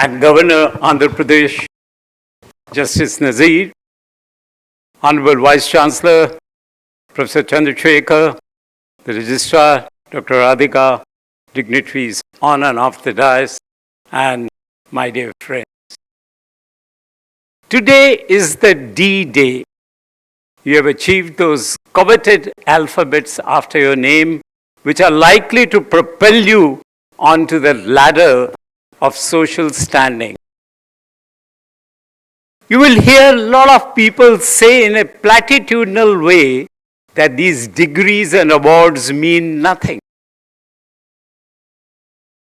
and Governor Andhra Pradesh, Justice Nazir, Honorable Vice Chancellor, Professor Chandrasekhar, the Registrar, Dr. Radhika, dignitaries on and off the dais, and my dear friends. Today is the D-Day. You have achieved those coveted alphabets after your name, which are likely to propel you onto the ladder of social standing. You will hear a lot of people say in a platitudinal way that these degrees and awards mean nothing.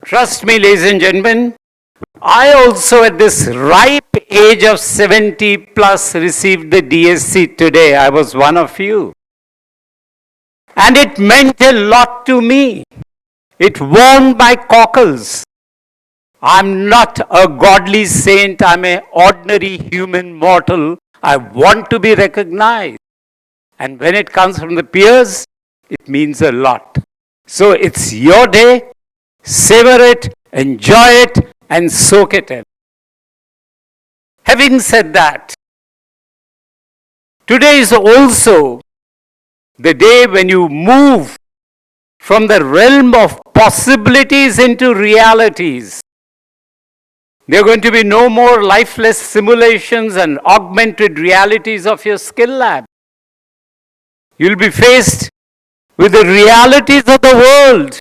Trust me, ladies and gentlemen, I also at this ripe age of 70 plus received the D.Sc today. I was one of you. And it meant a lot to me. It warmed my cockles. I'm not a godly saint. I'm an ordinary human mortal. I want to be recognized. And when it comes from the peers, it means a lot. So it's your day. Savor it, enjoy it, and soak it in. Having said that, today is also the day when you move from the realm of possibilities into realities. There are going to be no more lifeless simulations and augmented realities of your skill lab. You'll be faced with the realities of the world,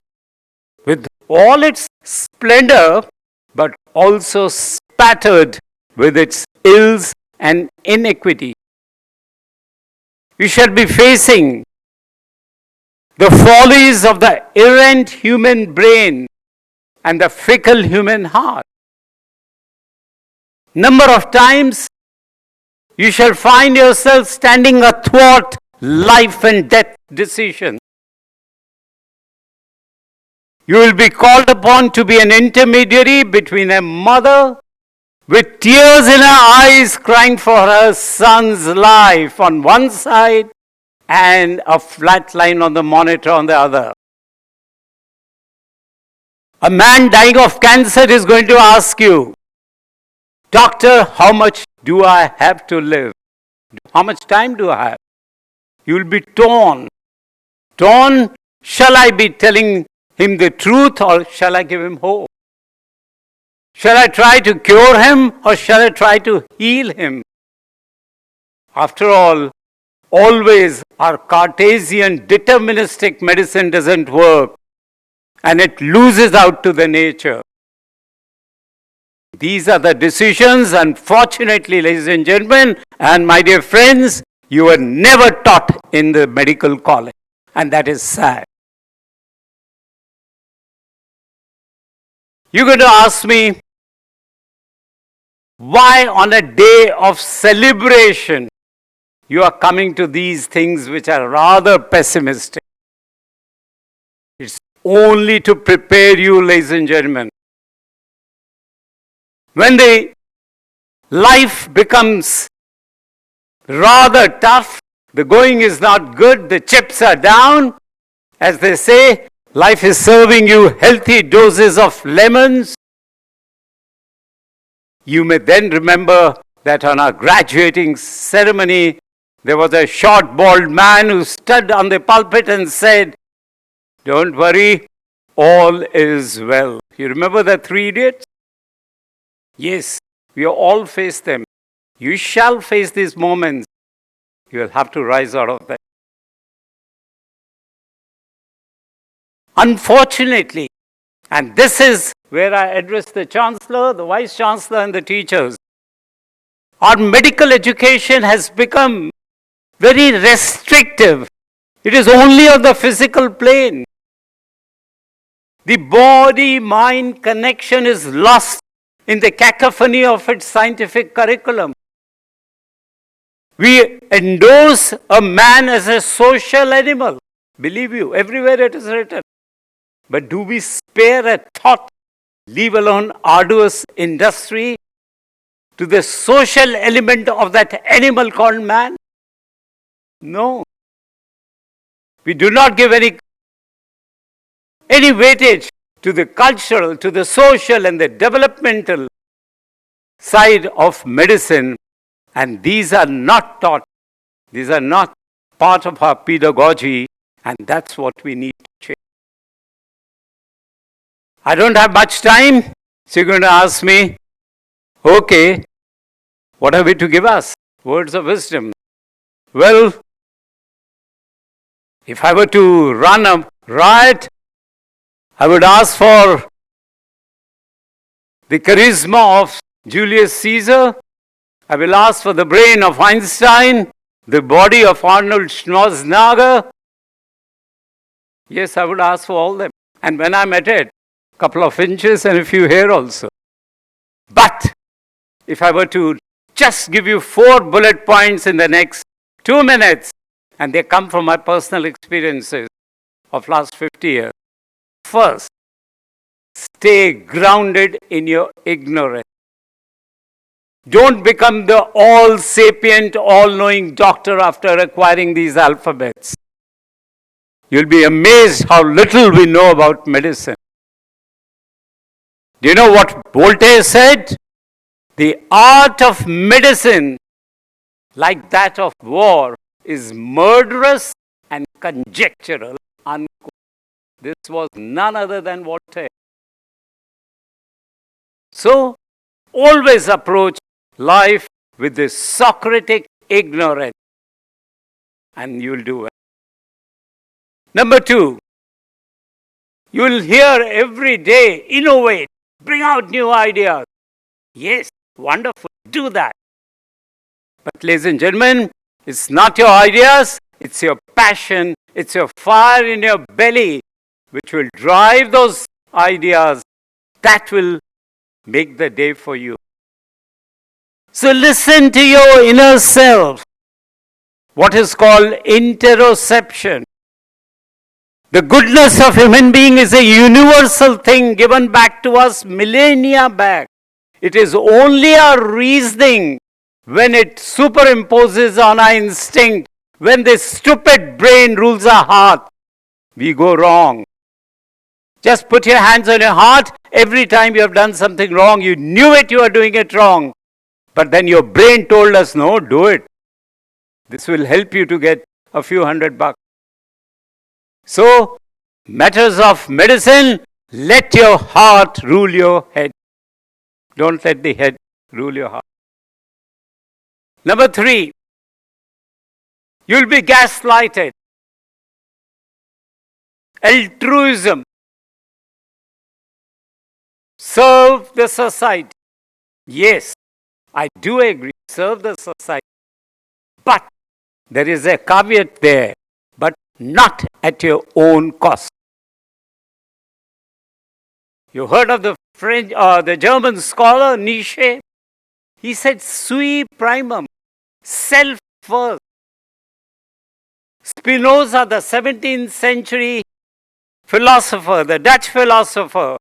with all its splendor, but also spattered with its ills and inequity. You shall be facing the follies of the errant human brain and the fickle human heart. Number of times you shall find yourself standing athwart life and death decisions. You will be called upon to be an intermediary between a mother with tears in her eyes crying for her son's life on one side and a flat line on the monitor on the other. A man dying of cancer is going to ask you, "Doctor, how much do I have to live? How much time do I have?" You will be torn. Torn, shall I be telling him the truth or shall I give him hope? Shall I try to cure him or shall I try to heal him? After all, always our Cartesian deterministic medicine doesn't work and it loses out to the nature. These are the decisions, unfortunately, ladies and gentlemen, and my dear friends, you were never taught in the medical college, and that is sad. You're going to ask me, why on a day of celebration you are coming to these things which are rather pessimistic? It's only to prepare you, ladies and gentlemen. When the life becomes rather tough, the going is not good, the chips are down, as they say, life is serving you healthy doses of lemons. You may then remember that on our graduating ceremony, there was a short, bald man who stood on the pulpit and said, "Don't worry, all is well." You remember the three idiots? Yes, we all face them. You shall face these moments. You will have to rise out of them. Unfortunately, and this is where I address the Chancellor, the Vice Chancellor, and the teachers, our medical education has become very restrictive. It is only on the physical plane. The body-mind connection is lost in the cacophony of its scientific curriculum. We endorse a man as a social animal. Believe you, everywhere it is written. But do we spare a thought, leave alone arduous industry, to the social element of that animal called man? No. We do not give any weightage to the cultural, to the social and the developmental side of medicine, and these are not taught. These are not part of our pedagogy, and that's what we need to change. I don't have much time, so you're going to ask me, okay, what are we to give us? Words of wisdom. Well, if I were to run a riot, I would ask for the charisma of Julius Caesar. I will ask for the brain of Einstein, the body of Arnold Schwarzenegger. Yes, I would ask for all them. And when I'm at it, a couple of inches and a few hair also. But if I were to just give you 4 bullet points in the next 2 minutes, and they come from my personal experiences of last 50 years. First, stay grounded in your ignorance. Don't become the all-sapient, all-knowing doctor after acquiring these alphabets. You'll be amazed how little we know about medicine. Do you know what Voltaire said? The art of medicine, like that of war, is murderous and conjectural. Unquote. This was none other than Voltaire. So, always approach life with this Socratic ignorance, and you'll do well. Number 2, you'll hear every day, innovate, bring out new ideas. Yes, wonderful, do that. But ladies and gentlemen, it's not your ideas, it's your passion, it's your fire in your belly which will drive those ideas. That will make the day for you. So listen to your inner self, what is called interoception. The goodness of human being is a universal thing given back to us millennia back. It is only our reasoning when it superimposes on our instinct, when this stupid brain rules our heart, we go wrong. Just put your hands on your heart. Every time you have done something wrong, you knew it, you were doing it wrong. But then your brain told us, no, do it. This will help you to get a few $100. So, matters of medicine, let your heart rule your head. Don't let the head rule your heart. Number 3, you'll be gaslighted. Altruism. Serve the society. Yes, I do agree, serve the society. But there is a caveat there, but not at your own cost. You heard of the French, the German scholar Nietzsche? He said, sui primum, self first. Spinoza, the 17th century philosopher, the Dutch philosopher,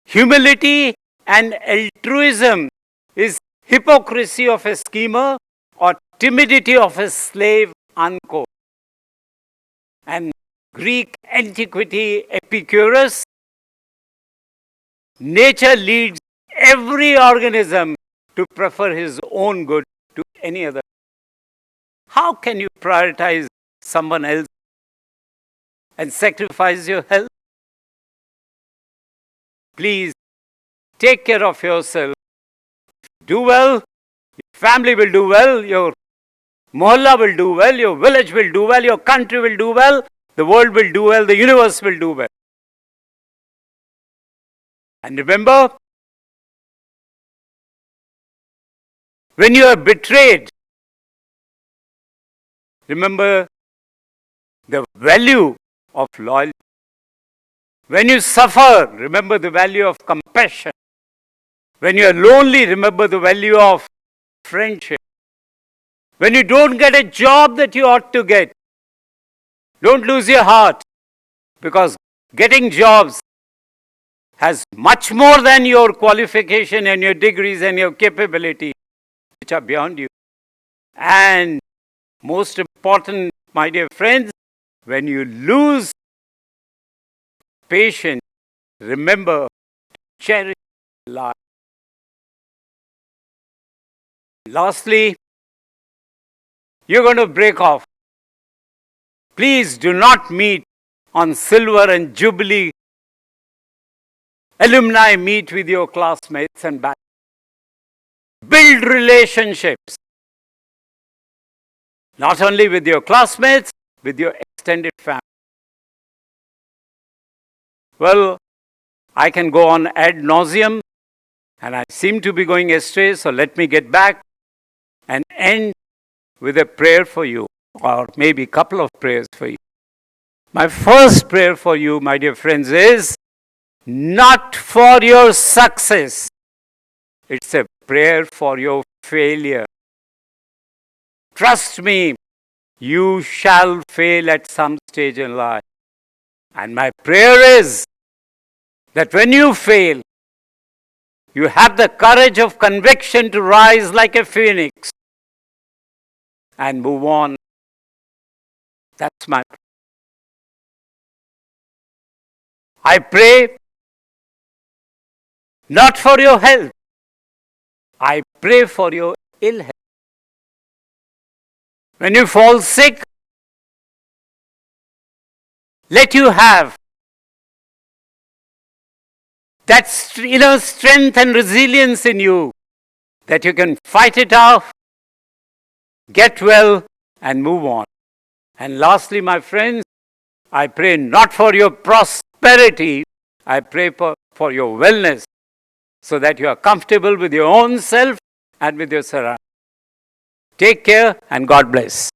humility and altruism is hypocrisy of a schemer or timidity of a slave, unquote. And Greek antiquity Epicurus, nature leads every organism to prefer his own good to any other. How can you prioritize someone else and sacrifice your health? Please take care of yourself. Do well, your family will do well, your mohalla will do well, your village will do well, your country will do well, the world will do well, the universe will do well. And remember, when you are betrayed, remember the value of loyalty. When you suffer, remember the value of compassion. When you are lonely, remember the value of friendship. When you don't get a job that you ought to get, don't lose your heart, because getting jobs has much more than your qualification and your degrees and your capability, which are beyond you. And most important, my dear friends, when you lose patience, remember to cherish life. Lastly, you're going to break off. Please do not meet on silver and jubilee. Alumni meet with your classmates and back. Build relationships. Not only with your classmates, with your extended family. Well, I can go on ad nauseum, and I seem to be going astray, so let me get back and end with a prayer for you, or maybe a couple of prayers for you. My first prayer for you, my dear friends, is not for your success. It's a prayer for your failure. Trust me, you shall fail at some stage in life. And my prayer is that when you fail, you have the courage of conviction to rise like a phoenix and move on. That's my prayer. I pray not for your health. I pray for your ill health. When you fall sick, let you have that inner strength and resilience in you that you can fight it off, get well, and move on. And lastly, my friends, I pray not for your prosperity, I pray for your wellness, so that you are comfortable with your own self and with your surroundings. Take care and God bless.